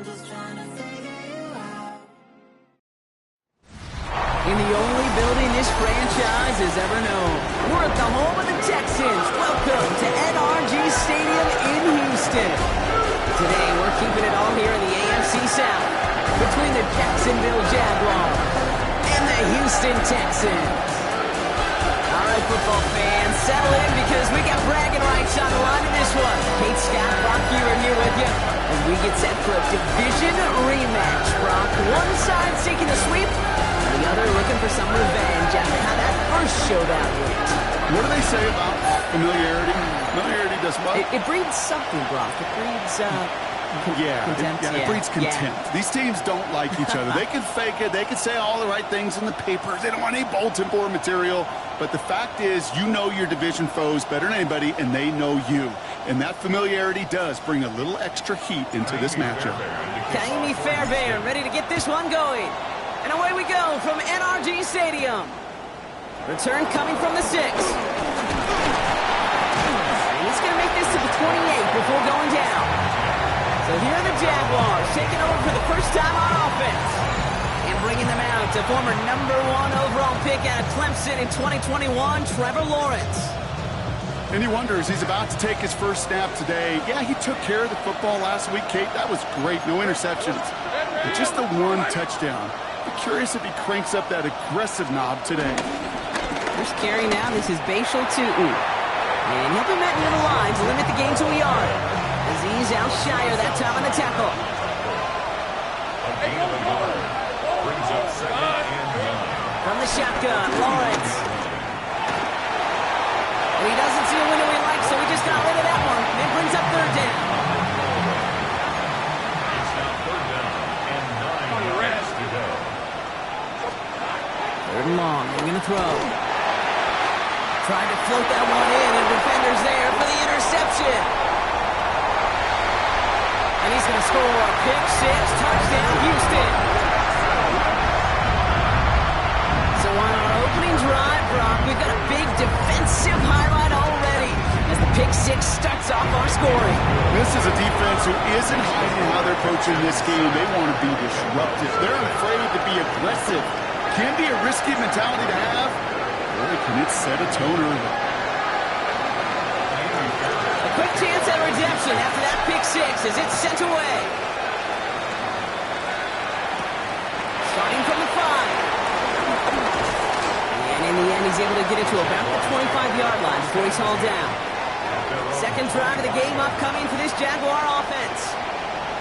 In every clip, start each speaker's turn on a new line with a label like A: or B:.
A: In the only building this franchise has ever known. We're at the home of the Texans. Welcome to NRG Stadium in Houston. Today, we're keeping it all here in the AFC South between the Jacksonville Jaguars and the Houston Texans. All right, football fans, settle in because we got bragging rights on the line in this one. Kate, Scott, Brock here with you as we get set for a division rematch. Brock, one side seeking the sweep, and the other looking for some revenge after how that first showdown went.
B: What do they say about familiarity? Familiarity does what?
A: It breeds something, Brock. It breeds, contempt.
B: It breeds contempt. Yeah. These teams don't like each other. They can fake it. They can say all the right things in the papers. They don't want any bulletin board material. But the fact is, you know your division foes better than anybody, and they know you. And that familiarity does bring a little extra heat into this matchup.
A: Kaimi Fairbairn ready to get this one going. And away we go from NRG Stadium. Return coming from the 6. And he's going to make this to the 28 before going down. So here are the Jaguars taking over for the first time on offense. And bringing them out to former #1 overall pick out of Clemson in 2021, Trevor Lawrence.
B: And he wonders, he's about to take his first snap today. Yeah, he took care of the football last week, Kate. That was great. No interceptions. But just the one touchdown. I'm curious if he cranks up that aggressive knob today.
A: First carry now. This is Bashal Tutu. And he'll be met near the line to limit the gain to a yard. As he's out shyer that time on the tackle. From the shotgun, Lawrence. And he doesn't see a window he likes, so he just got rid of that one. And brings up third down. Third and long. They're going to throw. Tried to float that one in, and defender's there for the interception. And he's going to score a pick 6, touchdown Houston. So on our opening drive, Brock, we've got a big defensive highlight already as the pick 6 starts off our scoring.
B: This is a defense who isn't hiding how they're approaching this game. They want to be disruptive. They're afraid to be aggressive. Can be a risky mentality to have. Boy, can it set a tone early.
A: A quick chance at redemption after that pick 6 as it's sent away. Starting from the 5. And in the end, he's able to get it to about the 25-yard line before he's hauled down. Second drive of the game upcoming for this Jaguar offense.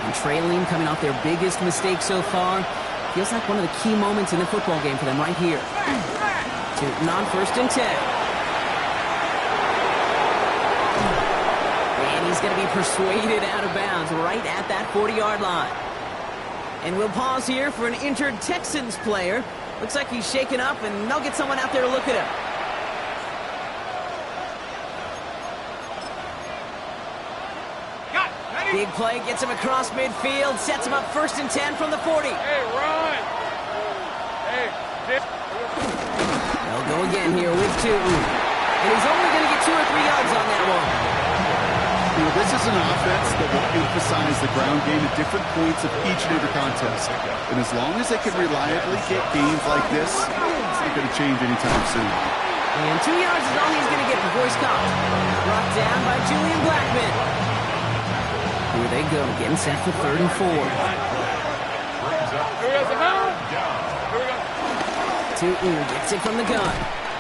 A: And trailing, coming off their biggest mistake so far. Feels like one of the key moments in the football game for them right here. Tootin on 1st and 10. And he's going to be persuaded out of bounds right at that 40-yard line. And we'll pause here for an injured Texans player. Looks like he's shaken up, and they'll get someone out there to look at him. Big play, gets him across midfield, sets him up 1st and 10 from the 40.
C: Hey, run! Hey,
A: they'll go again here with Tootin. And he's only going to get 2 or 3 yards on that one.
B: You know, this is an offense that will emphasize the ground game at different points of each and every contest. And as long as they can reliably get gains like this, it's not going to change anytime soon.
A: And 2 yards is all he's going to get before he's caught. Brought down by Julian Blackman. Here they go, getting set for 3rd and 4. Tootin gets it from the gun.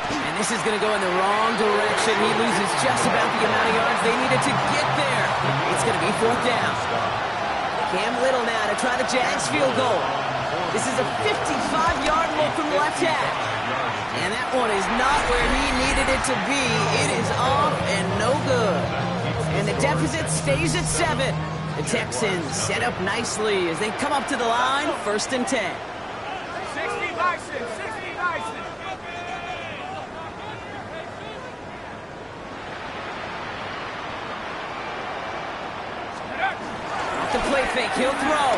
A: And this is going to go in the wrong direction. He loses just about the amount of yards they needed to get there. It's going to be 4th down. Cam Little now to try the Jags field goal. This is a 55-yard look from the left half. And that one is not where he needed it to be. It is off and no good. And the deficit stays at 7. The Texans set up nicely as they come up to the line, 1st and 10.
C: 60 license, 60 license.
A: The play fake, he'll throw.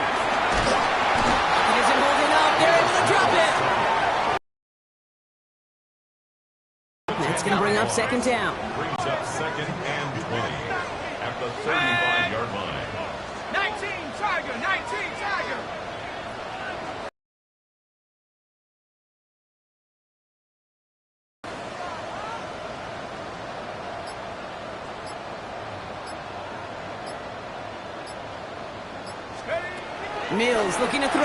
A: He isn't holding up, they're able to drop it. That's going to bring up 2nd down.
D: Brings up 2nd and 20 at the 35-yard line.
C: 19 Tiger, 19 Tiger.
A: Mills looking to throw.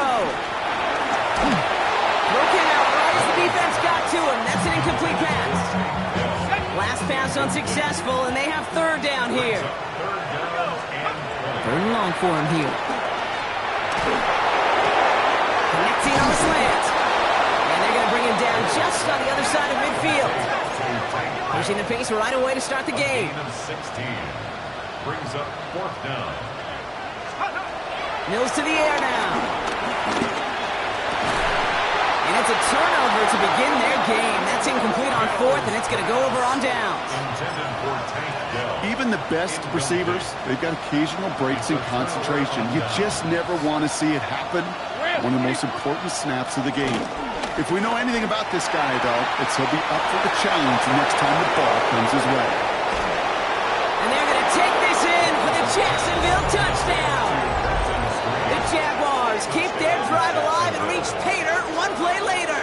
A: Broken out right as the defense got to him. That's an incomplete pass. Last pass unsuccessful, and they have third down here. Third and long for him here. Connecting on the slant. And they're going to bring him down just on the other side of midfield. Pushing the pace right away to start the game.
D: 16 brings up fourth down.
A: Mills to the air now. And it's a turnover to begin their game. That's incomplete on fourth, and it's going to go over on downs.
B: Even the best receivers, they've got occasional breaks in concentration. You just never want to see it happen. One of the most important snaps of the game. If we know anything about this guy, though, it's he'll be up for the challenge the next time the ball comes his way.
A: And they're going to take this in for the Jacksonville touchdown. The Jaguars keep their drive alive and reach pay dirt one play later.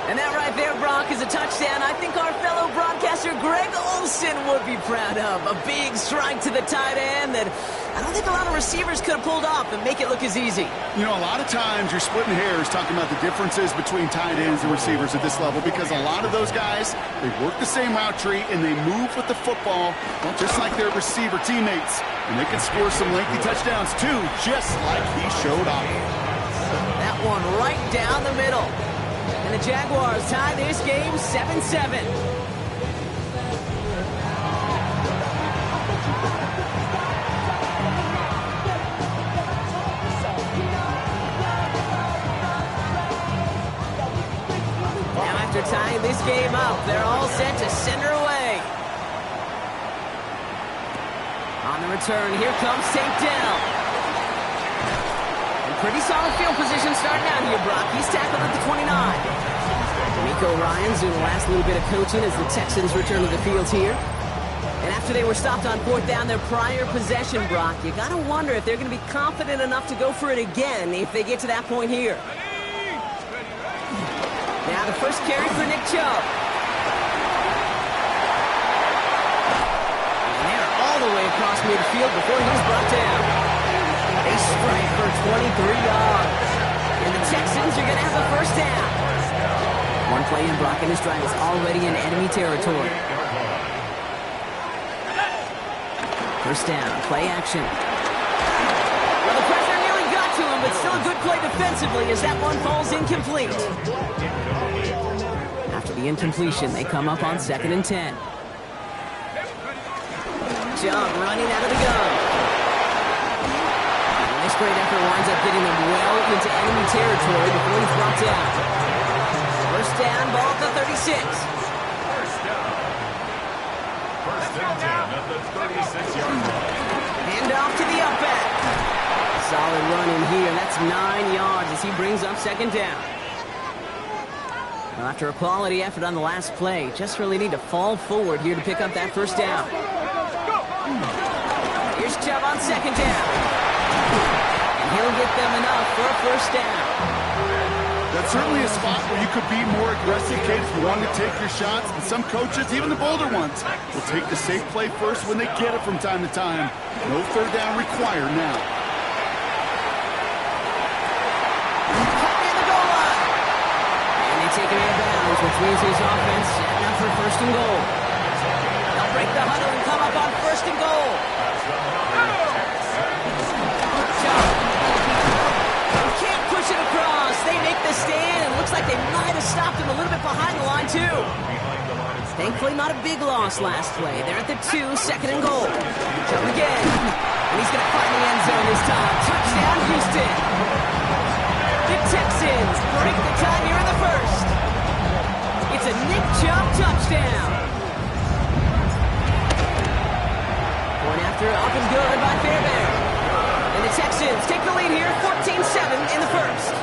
A: And that right there, Brock, is a touchdown I think our fellow broadcaster Greg Olsen would be proud of. A big strike to the tight end that I don't think a lot of receivers could have pulled off and make it look as easy.
B: You know, a lot of times you're splitting hairs talking about the differences between tight ends and receivers at this level because a lot of those guys, they work the same route tree and they move with the football, well, just like their receiver teammates. And they can score some lengthy touchdowns too, just like he showed off.
A: That one right down the middle. And the Jaguars tie this game 7-7. Now after tying this game up, they're all set to send her away. On the return, here comes St. Del. Pretty solid field position starting out here, Brock. He's tackled at the 29. D'Amico Ryans doing the last little bit of coaching as the Texans return to the field here. And after they were stopped on fourth down, their prior possession, Brock, you got to wonder if they're going to be confident enough to go for it again if they get to that point here. Now the first carry for Nick Chubb. And they're all the way across midfield before he's brought down. They strike for 23 yards. And the Texans are going to have a first down. One play in, Brock, and his drive is already in enemy territory. First down, play action. Well, the pressure nearly got to him, but still a good play defensively as that one falls incomplete. After the incompletion, they come up on 2nd and 10. Chubb running out of the gun. This great effort winds up getting them well into enemy territory before he's brought down. First down, ball at the 36.
D: First and 10 at the 36-yard line.
A: Hand off to the up back. Solid run in here. That's 9 yards as he brings up 2nd down. Well, after a quality effort on the last play, just really need to fall forward here to pick up that first down. Here's Chubb on 2nd down. And he'll get them enough for a first down.
B: That's certainly a spot where you could be more aggressive, Kate, if you want to take your shots. And some coaches, even the bolder ones, will take the safe play first when they get it from time to time. No third down required now.
A: Caught in the goal line. And they take him out of bounds, which means his offense setting up for 1st and goal. They'll break the huddle and come up on 1st and goal. Can't push it across. They make the stand, and looks like they might have stopped him a little bit behind the line, too. Thankfully, not a big loss last play. They're at the 2, 2nd and goal. Chubb again. And he's going to find the end zone this time. Touchdown, Houston. The Texans break the tie here in the first. It's a Nick Chubb touchdown. Point after, up and good by Fairbairn. And the Texans take the lead here, 14-7 in the first.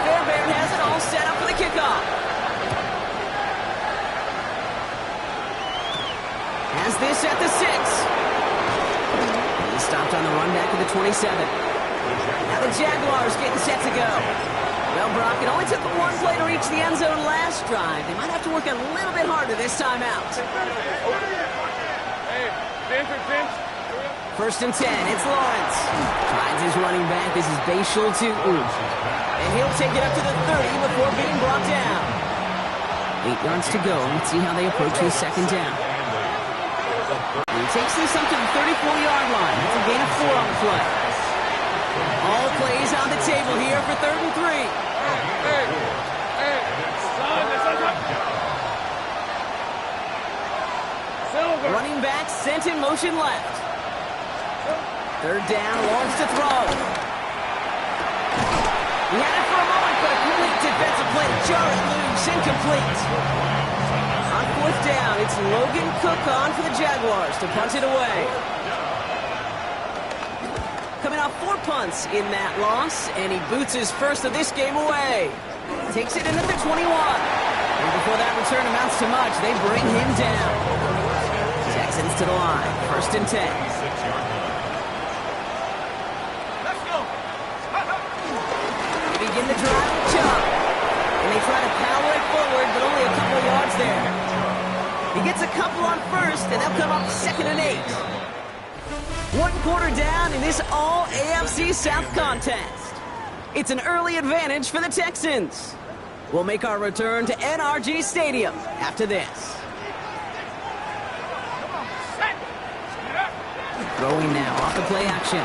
A: Fairbairn has it all set up for the kickoff. Has this at the 6. He's stopped on the run back of the 27. Now the Jaguars getting set to go. Well, Brock, it only took one play to reach the end zone last drive. They might have to work a little bit harder this time out.
C: Hey, pinch.
A: First and 10, it's Lawrence. Finds his running back. This is Bashal to HOU. And he'll take it up to the 30 before being brought down. 8 yards to go. Let's see how they approach his second down. He takes this up to the 34-yard line. That's a gain of 4 on the play. All plays on the table here for 3rd and 3.
C: Hey, son. Silver.
A: Running back sent in motion left. 3rd down, Lawrence to throw. He had it for a moment, but a complete defensive play to jar it loose, incomplete. On 4th down, it's Logan Cook on for the Jaguars to punt it away. Coming off 4 punts in that loss, and he boots his first of this game away. Takes it in at the 21. And before that return amounts to much, they bring him down. Texans to the line, 1st and 10.
C: Let's go.
A: They begin the drive with Chubb. And they try to power it forward, but only a couple of yards there. He gets a couple on 1st, and they'll come up 2nd and 8. 1 quarter down in this all AFC South contest. It's an early advantage for the Texans. We'll make our return to NRG Stadium after this. Throwing now off the play action.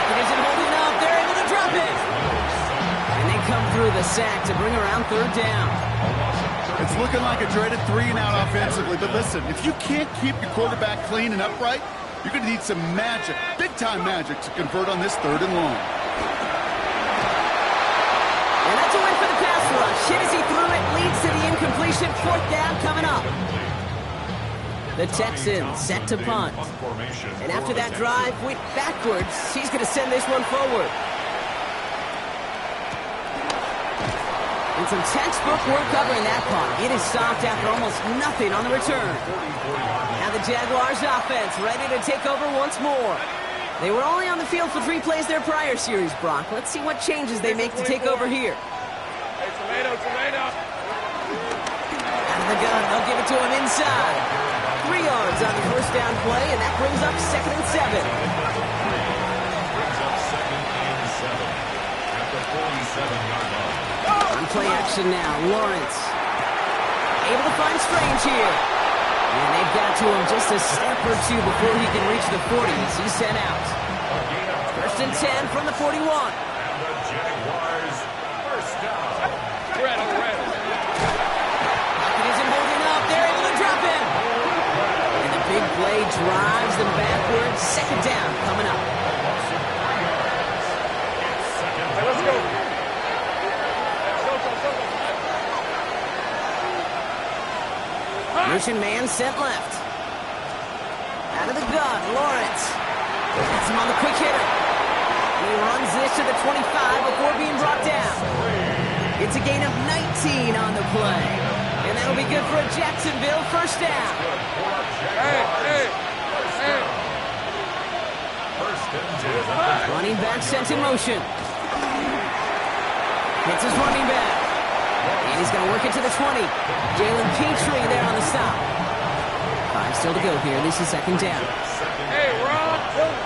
A: It isn't holding up. They're able to drop it. And they come through the sack to bring around 3rd down.
B: It's looking like a dreaded 3-and-out offensively, but listen, if you can't keep your quarterback clean and upright, you're going to need some magic, big-time magic, to convert on this 3rd and long.
A: And that's a win for the pass rush. Hit as he threw it, leads to the incompletion. 4th down coming up. The Texans set to punt. And after that drive went backwards, he's going to send this one forward. And some textbook work covering that punt. It is stopped after almost nothing on the return. Now the Jaguars offense ready to take over once more. They were only on the field for 3 plays their prior series, Brock. Let's see what changes they make to take over here.
C: Hey, tomato.
A: Out of the gun, they'll give it to him inside. 3 yards on the 1st down play, and that brings up 2nd and 7.
D: At the 47-yard line.
A: On play action now, Lawrence. Able to find Strange here. And they've got to him just a step or 2 before he can reach the 40 as he's sent out. 1st and 10 from the 41.
D: And the Jaguars first down.
C: Red.
A: Pocket isn't holding up. They're able to drop him. And the big play drives them backwards. 2nd down coming up.
C: Hey, let's go.
A: Motion man sent left. Out of the gun, Lawrence. Gets him on the quick hitter. He runs this to the 25 before being brought down. It's a gain of 19 on the play. And that'll be good for a Jacksonville 1st down.
C: Hey.
D: First and 10.
A: Running back sent in motion. Hits his running back. And he's going to work it to the 20. Jalen Petrie there on the stop. 5 still to go here. This is 2nd down.
C: Hey, Rob. Hey,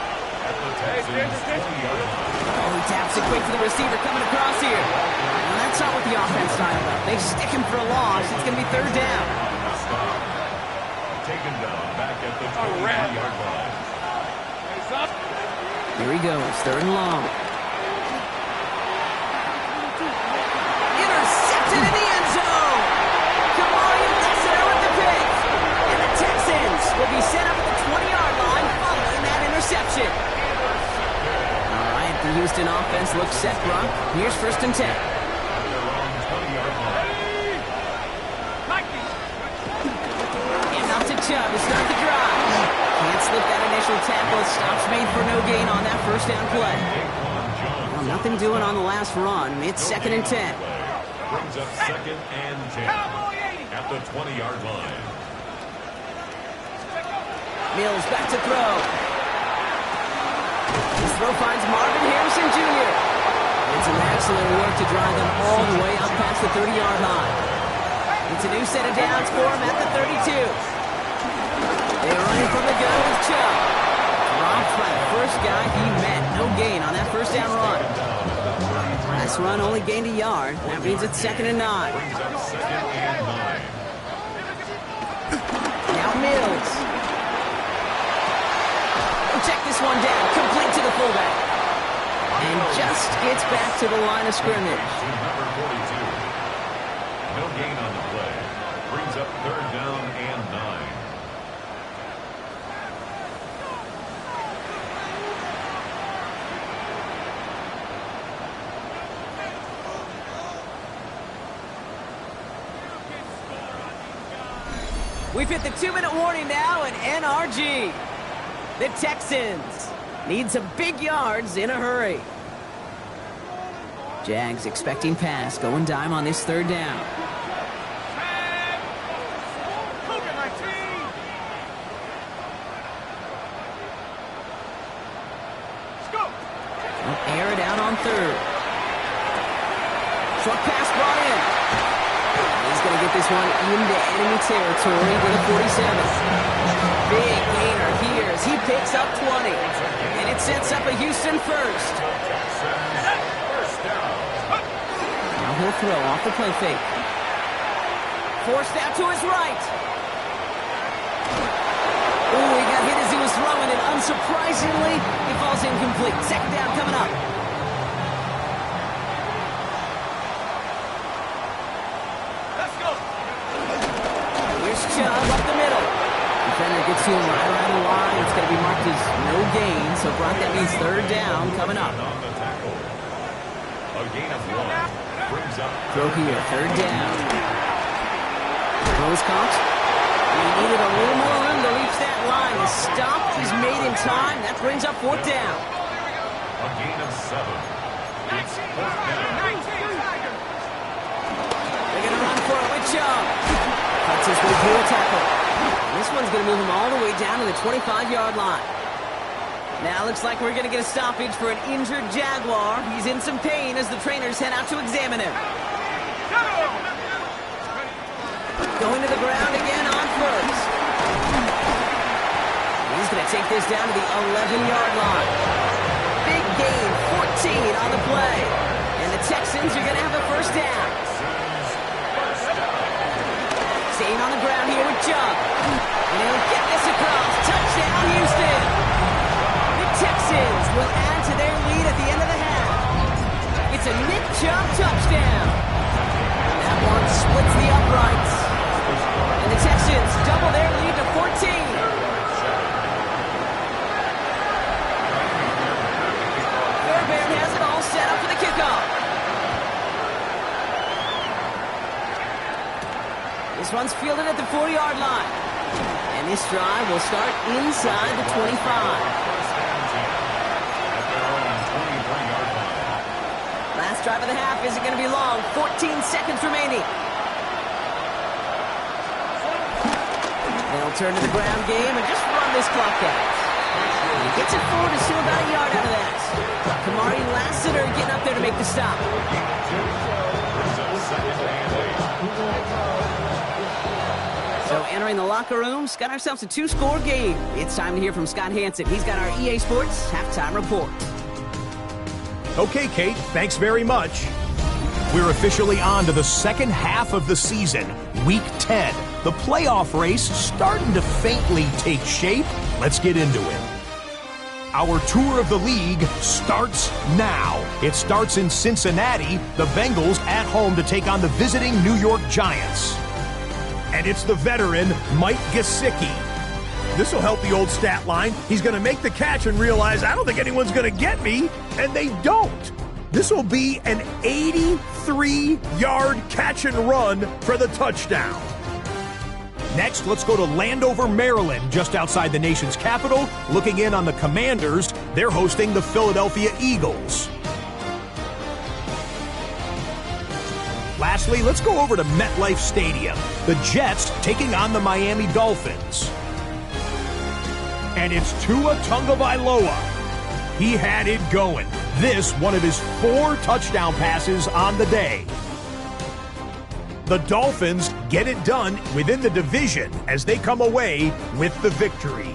A: Oh, he taps it quick to the receiver coming across here. And that's not what the offense styled up. They stick him for a loss. It's going to be 3rd down.
D: Taken down back at the 20-yard line.
C: It's up.
A: Here he goes. 3rd and long. Intercepted in the end zone. Kamari Lesser with the pick. And the Texans will be set up at the 20-yard line following that interception. All right, the Houston offense looks set, Brock. Here's 1st and 10. And up to Chubb to start the drive. Can't slip that initial tackle. Stops made for no gain on that 1st down play. Well, nothing doing on the last run. It's 2nd and 10.
D: Brings up 2nd and 10 at the 20-yard line.
A: Mills back to throw. His throw finds Marvin Harrison Jr. It's an excellent work to drive them all the way up past the 30-yard line. It's a new set of downs for him at the 32. They're running from the gun with Chubb. Dropped by the first guy he met. No gain on that first down run. Last run only gained a yard. That means it's 2nd and 9. Now Mills. Check this one down. Complete to the fullback. And just gets back to the line of scrimmage.
D: Number 42. No gain on the play. Brings up 3rd down and 9.
A: We've hit the 2-minute warning now at NRG. The Texans need some big yards in a hurry. Jags expecting pass, going dime on this 3rd down. Air it out on 3rd. Short pass brought in. He's going to get this one into enemy territory with a 47. Big gainer here as he picks up 20. And it sets up a Houston first. Now he'll throw off the play fake. Forced out to his right. Ooh, he got hit as he was throwing it. Unsurprisingly, he falls incomplete. 2nd down coming up. Chubb up the middle. Defender gets to him right around the line. It's going to be marked as no gain. So Brock, that means 3rd down coming up.
D: A gain of 1. Brings up
A: Throw here, 3rd down. Throw is caught. He needed a little more room to reach that line. The stop is made in time. That brings up 4th down.
D: a gain of 7. It's 4th down.
A: They're going to run for it with Chubb. Cuts his way through a tackle. This one's going to move him all the way down to the 25-yard line. Now looks like we're going to get a stoppage for an injured Jaguar. He's in some pain as the trainers head out to examine him. Going to the ground again on first. He's going to take this down to the 11-yard line. Big gain, 14 on the play. And the Texans are going to have a first down. Staying on the ground here with Chubb. And he'll get this across. Touchdown, Houston. The Texans will add to their lead at the end of the half. It's a Nick Chubb touchdown. That one splits the uprights. And the Texans double their lead to 14. Fairbairn has it all set up for the kickoff. This one's fielded at the 4-yard line. And this drive will start inside the 25. Last drive of the half isn't going to be long. 14 seconds remaining. They'll turn to the ground game and just run this clock out. He gets it forward to still about a yard out of that. Kamari Lassiter getting up there to make the stop. So entering the locker room's got ourselves a 2-score game. It's time to hear from Scott Hansen. He's got our EA Sports halftime report.
E: Okay, Kate, thanks very much. We're officially on to the second half of the season, Week 10. The playoff race starting to faintly take shape. Let's get into it. Our tour of the league starts now. It starts in Cincinnati, the Bengals at home to take on the visiting New York Giants. And it's the veteran, Mike Gesicki. This will help the old stat line. He's going to make the catch and realize, I don't think anyone's going to get me, and they don't. This will be an 83-yard catch and run for the touchdown. Next, let's go to Landover, Maryland, just outside the nation's capital. Looking in on the Commanders, they're hosting the Philadelphia Eagles. Lastly, let's go over to MetLife Stadium. The Jets taking on the Miami Dolphins. And it's Tua Tagovailoa. He had it going. This one of his 4 touchdown passes on the day. The Dolphins get it done within the division as they come away with the victory.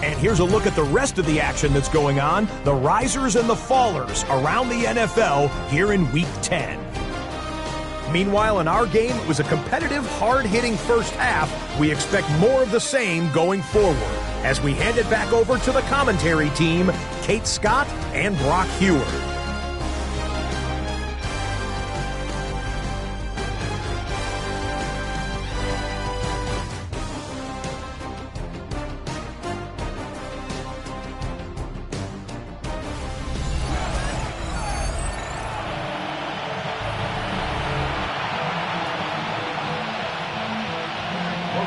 E: And here's a look at the rest of the action that's going on, the risers and the fallers around the NFL here in Week 10. Meanwhile, in our game, it was a competitive, hard-hitting first half. We expect more of the same going forward as we hand it back over to the commentary team, Kate Scott and Brock Hewer.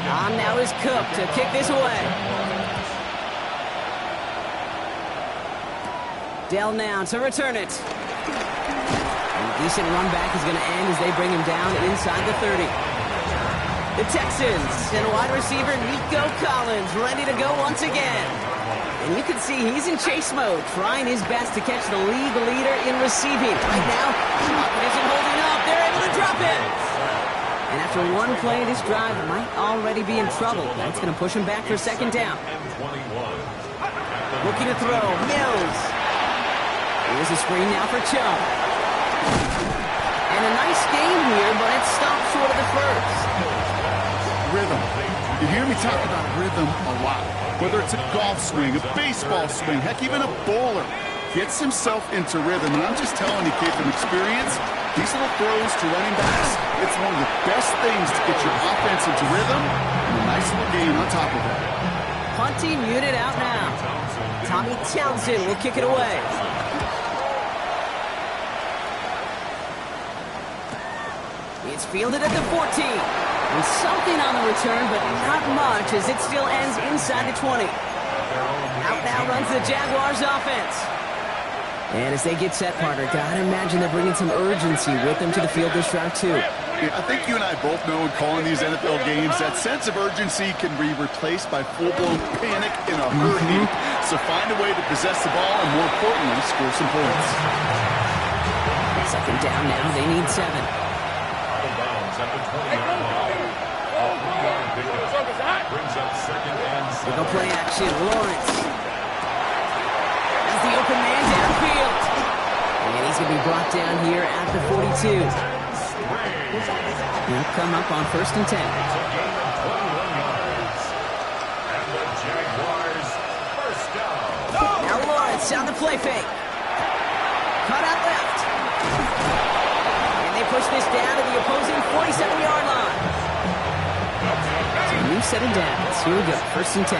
A: On now is Cook to kick this away. Dell now to return it. And a decent run back is going to end as they bring him down inside the 30. The Texans and wide receiver Nico Collins ready to go once again. And you can see he's in chase mode, trying his best to catch the league leader in receiving. Right now, Clock isn't holding up. They're able to drop it. And after one play, this drive might already be in trouble. That's going to push him back for second down. Looking to throw, Mills. Here's a screen now for Chubb. And a nice game here, but it stopped short of the first.
B: Rhythm. You hear me talk about rhythm a lot. Whether it's a golf swing, a baseball swing, heck, even a bowler. Gets himself into rhythm. And I'm just telling you, kid, from experience, these little throws to running backs, it's one of the best things to get your offense into rhythm and a nice little game on top of it.
A: Punting unit out now. Tommy Townsend will kick it away. It's fielded at the 14. And something on the return, but not much as it still ends inside the 20. Out now runs the Jaguars offense. And as they get set, partner, gotta imagine they're bringing some urgency with them to the field this drive, too.
B: Yeah, I think you and I both know in calling these NFL games, that sense of urgency can be replaced by full-blown panic in a hurry. So find a way to possess the ball and, more importantly, score some points.
A: Second down now, they need 7.
D: Out of bounds at the 20-yard line. A 3-yard pickup brings up second and 7.
A: They go play action, Lawrence. The open man downfield. And he's going to be brought down here at the 42. He'll come up on 1st and 10.
D: It's a gain of 21 yards. And the Jaguars first down.
A: Now Lawrence on the play fake. Cut out left. And they push this down to the opposing 47-yard line. So a new set of downs. Here we go, 1st and 10.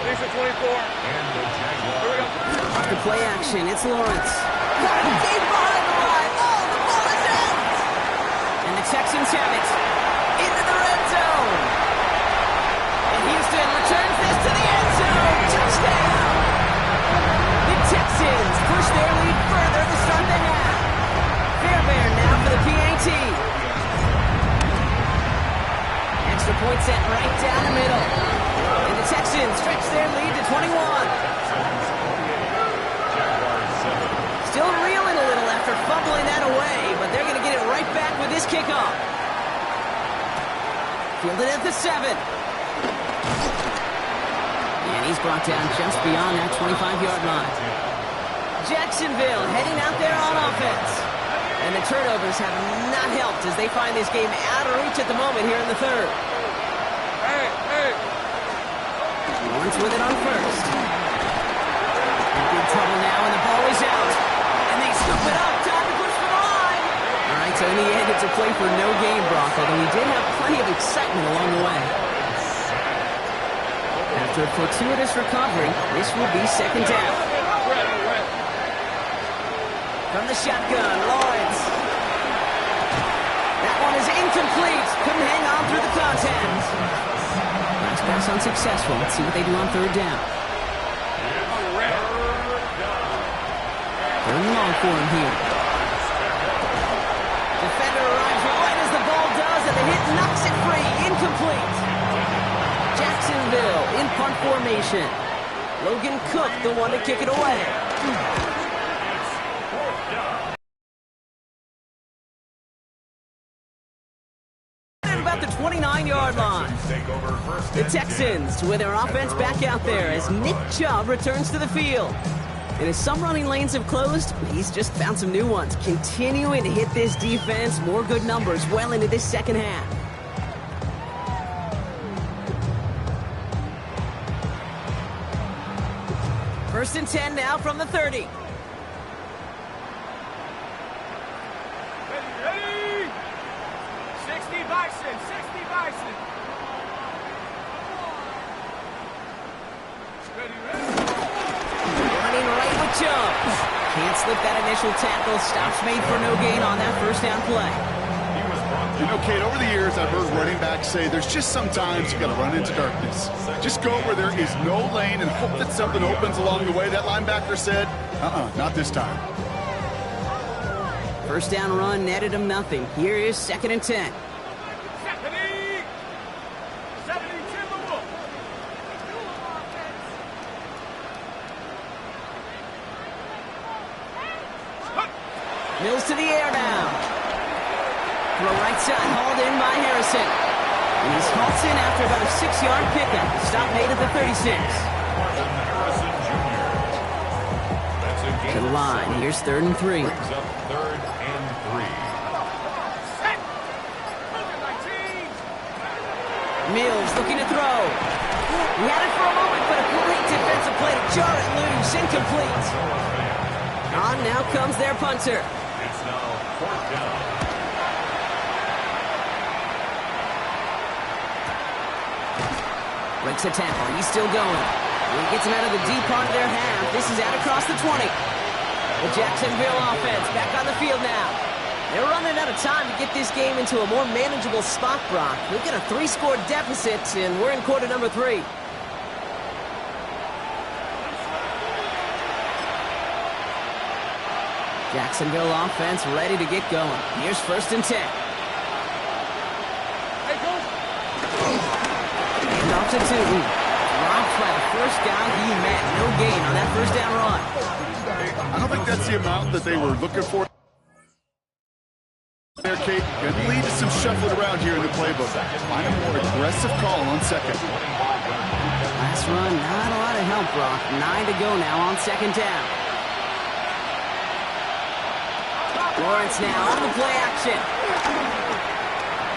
C: These are 24.
D: And the Jaguars.
A: Off the play action, it's Lawrence. Deep behind the line. Oh, the ball is out. And the Texans have it. Into the red zone. And Houston returns this to the end zone. Touchdown. The Texans push their lead further to start the half. Fairbairn now for the PAT. Extra point set right down the middle. And the Texans stretch their lead to 21. Still reeling a little after fumbling that away, but they're going to get it right back with this kickoff. Fielded at the 7. And he's brought down just beyond that 25-yard line. Jacksonville heading out there on offense. And the turnovers have not helped as they find this game out of reach at the moment here in the 3rd.
C: Hey.
A: Lawrence with it on 1st. In big trouble now, and the ball is out. And they scoop it up. Time to push for the line. All right, so in the end, it's a play for no gain, Brock, although he did have plenty of excitement along the way. After a fortuitous recovery, this will be second down. From the shotgun, Lawrence. That one is incomplete. Couldn't hang on through the contact. Last pass unsuccessful. Let's see what they do on 3rd down. 3rd and long for him here. Defender arrives right as the ball does, and the hit knocks it free. Incomplete. Jacksonville in punt formation. Logan Cook, the one to kick it away. At about the 29-yard line. The Texans with their offense back out there as Nick Chubb returns to the field. And as some running lanes have closed, he's just found some new ones, continuing to hit this defense. More good numbers well into this second half. First and 10 now from the 30.
C: Ready! 60 Bison, 60 Bison. Ready.
A: Running right with Chubb. Can't slip that initial tackle. Stops made for no gain on that first down play.
B: You know, Kate, over the years, I've heard running backs say there's just sometimes you got to run into darkness. Just go where there is no lane and hope that something opens along the way. That linebacker said, not this time.
A: First down run netted him nothing. Here is second and 10.
C: 70 Timberwolves.
A: Mills to the air now. Throw right side, hauled in by Harrison. And he's halts in after about a 6-yard pickup. The stop made at the 36. To the line. Here's 3rd and 3.
D: Brings up 3rd and 3.
A: Mills looking to throw. He had it for a moment, but a great defensive play to jar it loose. Incomplete. On now comes their punter.
D: It's now 4th down.
A: Breaks a tackle. He's still going. He gets him out of the deep part of their half. This is out across the 20. The Jacksonville offense back on the field now. They're running out of time to get this game into a more manageable spot, Brock. We've got a 3-score deficit, and we're in quarter number 3. Jacksonville offense ready to get going. Here's 1st and 10. And off to Tootin. Dropped by the first guy he met. No gain on that first down run.
B: I don't think that's the amount that they were looking for. There, Kate, going to lead to some shuffling around here in the playbook. Find a more aggressive call on second.
A: Last run, not a lot of help, Brock. 9 to go now on second down. Lawrence now on the play action.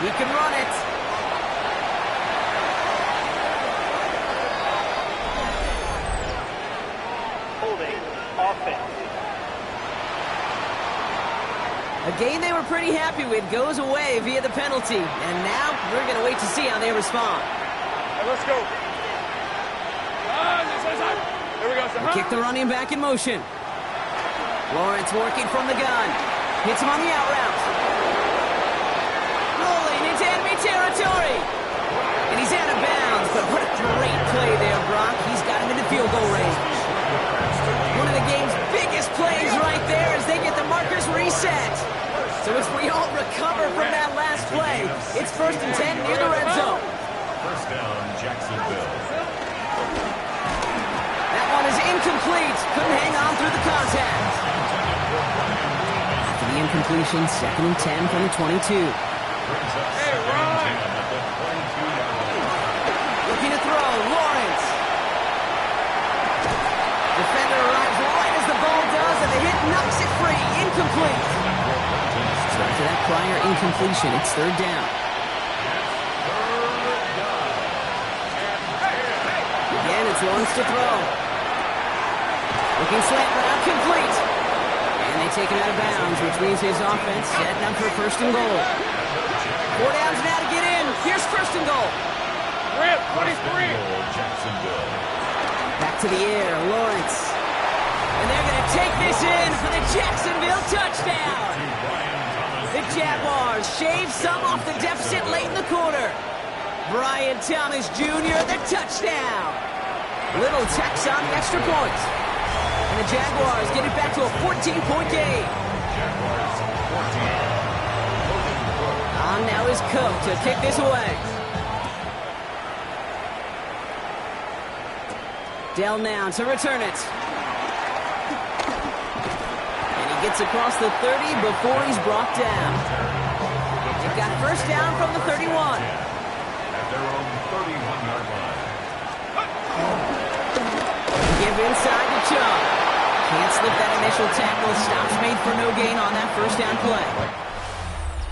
A: He can run it. A game they were pretty happy with goes away via the penalty. And now we're going to wait to see how they respond.
C: Hey, let's go. Here we go.
A: Kick the running back in motion. Lawrence working from the gun. Hits him on the out route. Rolling into enemy territory. And he's out of bounds. But what a great play there, Brock. He's got him into field goal range. One of the game's biggest plays right there as they get the markers reset. So as we all recover from that last play, it's 1st and 10 near the red zone.
D: First down, Jacksonville.
A: That one is incomplete. Couldn't hang on through the contact. After the incompletion, 2nd and 10 from the 22.
D: Brings up 2nd and 10 at the 22-yard line.
A: Looking to throw, Lawrence. Defender arrives right as the ball does, and the hit knocks it free. Incomplete. So after that prior incompletion, it's 3rd down. Again, it's Lawrence to throw. Looking slant route, complete. And they take him out of bounds, which means his offense setting up for 1st and goal. 4 downs now to get in. Here's 1st and goal.
C: Rip, 23.
D: Jacksonville.
A: Back to the air, Lawrence. And they're going to take this in for the Jacksonville touchdown. The Jaguars shave some off the deficit late in the quarter. Brian Thomas Jr., the touchdown. Little tacks on the extra point. And the Jaguars get it back to a 14-point game.
D: Jaguars 14.
A: On now is Cook to kick this away. Dell now to return it. And he gets across the 30 before he's brought down. He got first down from the 31.
D: At their own 31-yard line.
A: Give inside to Chubb. Can't slip that initial tackle. Stops made for no gain on that first down play.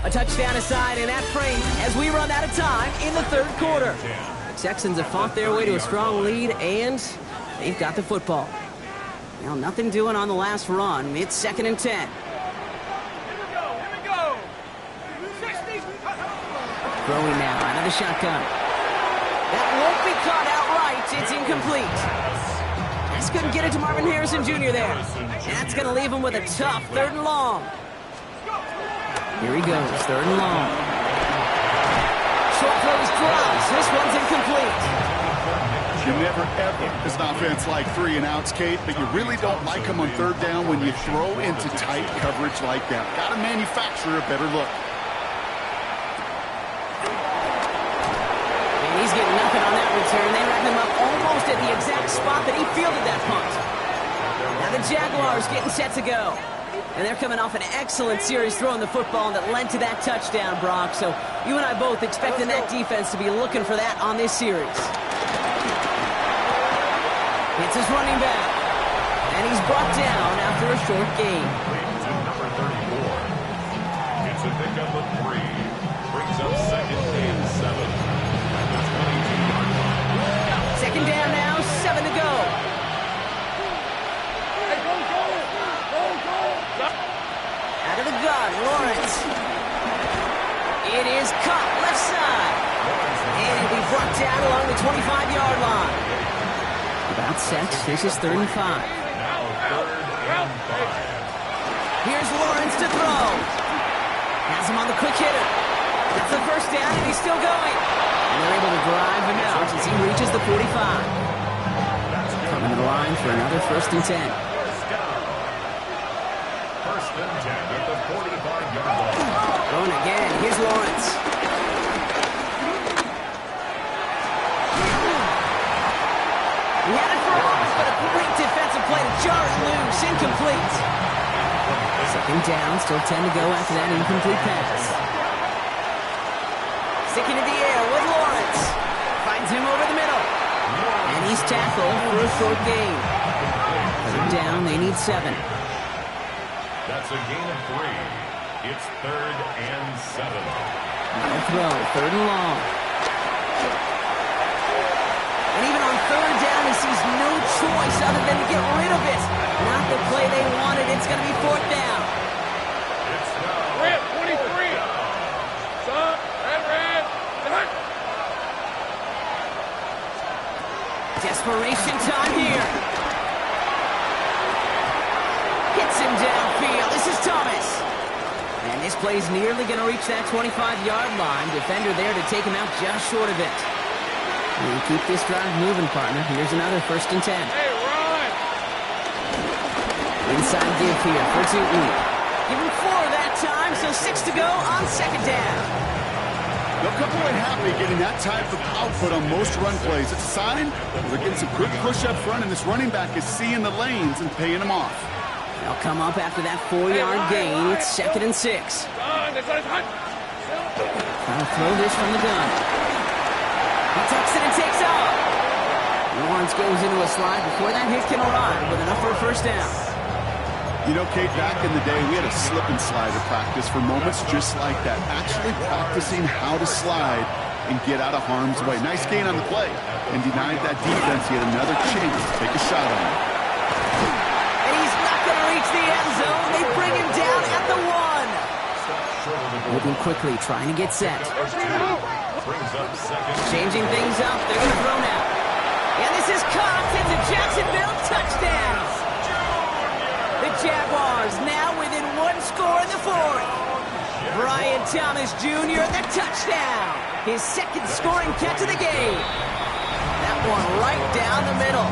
A: A touchdown aside, and that brings as we run out of time in the third quarter. The Texans have fought their way to a strong lead, and they've got the football. Now, nothing doing on the last run. It's 2nd and 10.
C: Here we go. 60.
A: Throwing now out of the shotgun. That won't be caught outright. It's incomplete. That's going to get it to Marvin Harrison Jr. there. That's going to leave him with a tough 3rd and long. Here he goes, 3rd and long. Short throws drops. This one's incomplete.
B: You never, ever, as an offense, like 3 and outs, Kate, but you really don't like them on 3rd down when you throw into tight coverage like that. Got to manufacture a better look.
A: And he's getting nothing on that return. They wrap him up almost at the exact spot that he fielded that punt. Now the Jaguars getting set to go. And they're coming off an excellent series throwing the football that led to that touchdown, Brock. So you and I both expecting that defense to be looking for that on this series. It's his running back. And he's brought down after a short gain.
D: To number 34. It's a pickup of 3. Brings up 2nd and 7. At the 22-yard line.
A: 2nd down now, 7 to go. Out of the gun, Lawrence. It is caught left side. And it'll be brought down along the 25-yard line. About set. This is 3rd and 5.
D: Now 3rd and 5.
A: Here's Lawrence to throw. Has him on the quick hitter. That's the first down, and he's still going. And they're able to drive him out as he reaches the 45. Coming to the line for another 1st and 10.
D: First and 10 at the 45-yard line.
A: Going again. Here's Lawrence. He had it for Lawrence, but a great defensive play to jar it loose. Incomplete. 2nd down. Still 10 to go after that incomplete pass. Sticking in the air with Lawrence. Finds him over the middle. And he's tackled for a short gain. 3rd down. They need 7.
D: That's a gain of 3. It's 3rd and 7.
A: No throw, 3rd and long. And even on 3rd down, he sees no choice other than to get rid of it. Not the play they wanted. It's going to be 4th down.
D: It's now
C: Red 23. Son, red.
A: Desperation time here. Hits him downfield. This is Thomas. And this play's nearly going to reach that 25-yard line. Defender there to take him out just short of it. We keep this drive moving, partner. Here's another 1st and 10.
C: Hey, run.
A: Inside give here for Tootin. Give him 4 that time, so 6 to go on 2nd down.
B: They'll come away happy getting that type of output on most run plays. It's a sign they're getting some quick push up front, and this running back is seeing the lanes and paying them off.
A: They'll come up after that 4-yard gain. It's 2nd and 6.
C: Son, this is hot.
A: Trying to throw this from the gun. He tucks it and takes off. Lawrence goes into a slide before that hit can arrive with enough for a 1st down.
B: You know, Kate, back in the day, we had a slip and slide at practice for moments just like that. Actually practicing how to slide and get out of harm's way. Nice gain on the play. And denied that defense. He had another chance to take a shot on him.
A: And he's not going to reach the end zone. They bring him down at the 1. Moving quickly, trying to get set.
D: brings up 2nd.
A: Changing things up. They're going to throw now. And this is caught. It's a Jacksonville touchdown. The Jaguars now within 1 score in the 4th. Brian Thomas Jr. the touchdown. His 2nd scoring catch of the game. That one right down the middle.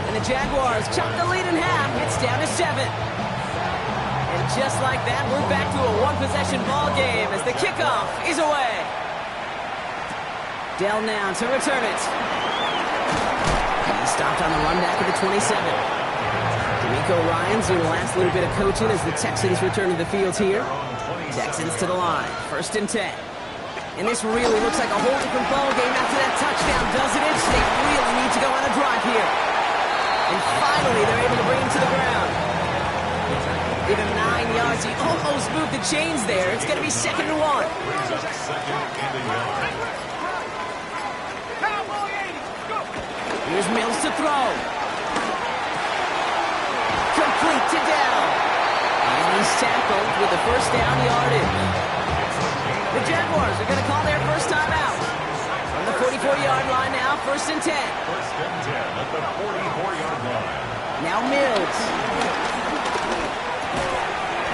A: And the Jaguars chop the lead in half. It's down to 7. And just like that, we're back to a one-possession ball game as the kickoff is away. Dell now to return it. He's stopped on the run back at the 27. D'Amico Ryans doing the last little bit of coaching as the Texans return to the field here. Texans to the line, 1st and 10. And this really looks like a whole different ball game after that touchdown, doesn't it? They really need to go on a drive here. And finally, they're able to bring him to the ground. Give him 9 yards. He almost moved the chains there. It's going to be 2nd and 1. Here's Mills to throw. Complete to Dell. And he's tackled with the 1st down yardage. The Jaguars are going to call their first time out. On the 44-yard line now, 1st and 10.
D: 1st and 10 at the 44-yard line.
A: Now Mills.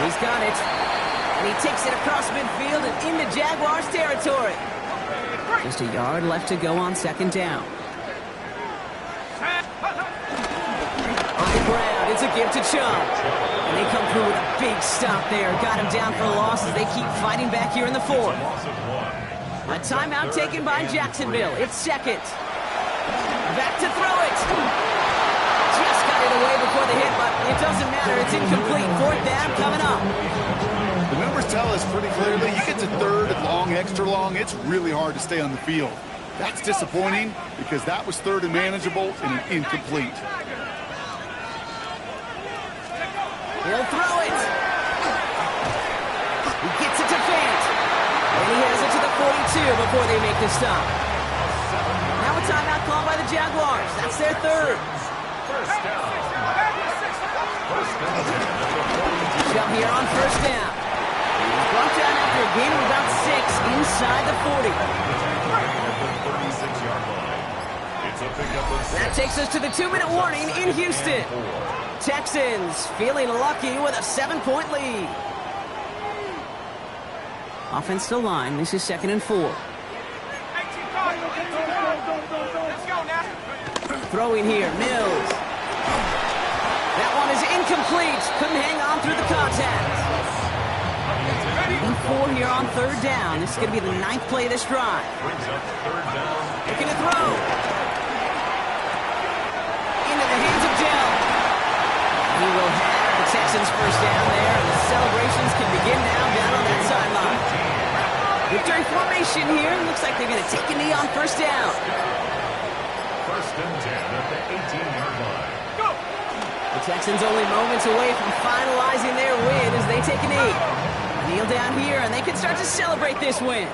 A: He's got it. And he takes it across midfield and into Jaguars territory. Just a yard left to go on 2nd down. On the ground, it's a give to Chung. And they come through with a big stop there. Got him down for a loss as they keep fighting back here in the 4th. A timeout taken by Jacksonville. It's 2nd. Back to throw it. Just got it away before the hit, but it doesn't matter. It's incomplete. 4th down coming up.
B: The numbers tell us pretty clearly, you get to 3rd and long, extra long, it's really hard to stay on the field. That's disappointing because that was 3rd and manageable and incomplete.
A: He'll throw it. He gets it to Fant. And he has it to the 42 before they make the stop. Now a timeout called by the Jaguars. That's their 3rd. Shove here on 1st down. He's brought down after a gain of about 6 inside the 40. That takes us to the 2-minute warning in Houston. Texans feeling lucky with a 7-point lead. Offensive line, this is 2nd and 4. Throwing here, Mills. That one is incomplete. Couldn't hang on through the contact. And 4 here on 3rd down. This is going to be the 9th play of this drive. Looking to throw. Into the hands of Dell. He will have the Texans' 1st down there, and the celebrations can begin now down on that sideline. Victory formation here. Looks like they're going to take a knee on 1st down.
D: 1st and 10 at the 18-yard line.
A: The Texans only moments away from finalizing their win as they take a knee. Kneel down here, and they can start to celebrate this win.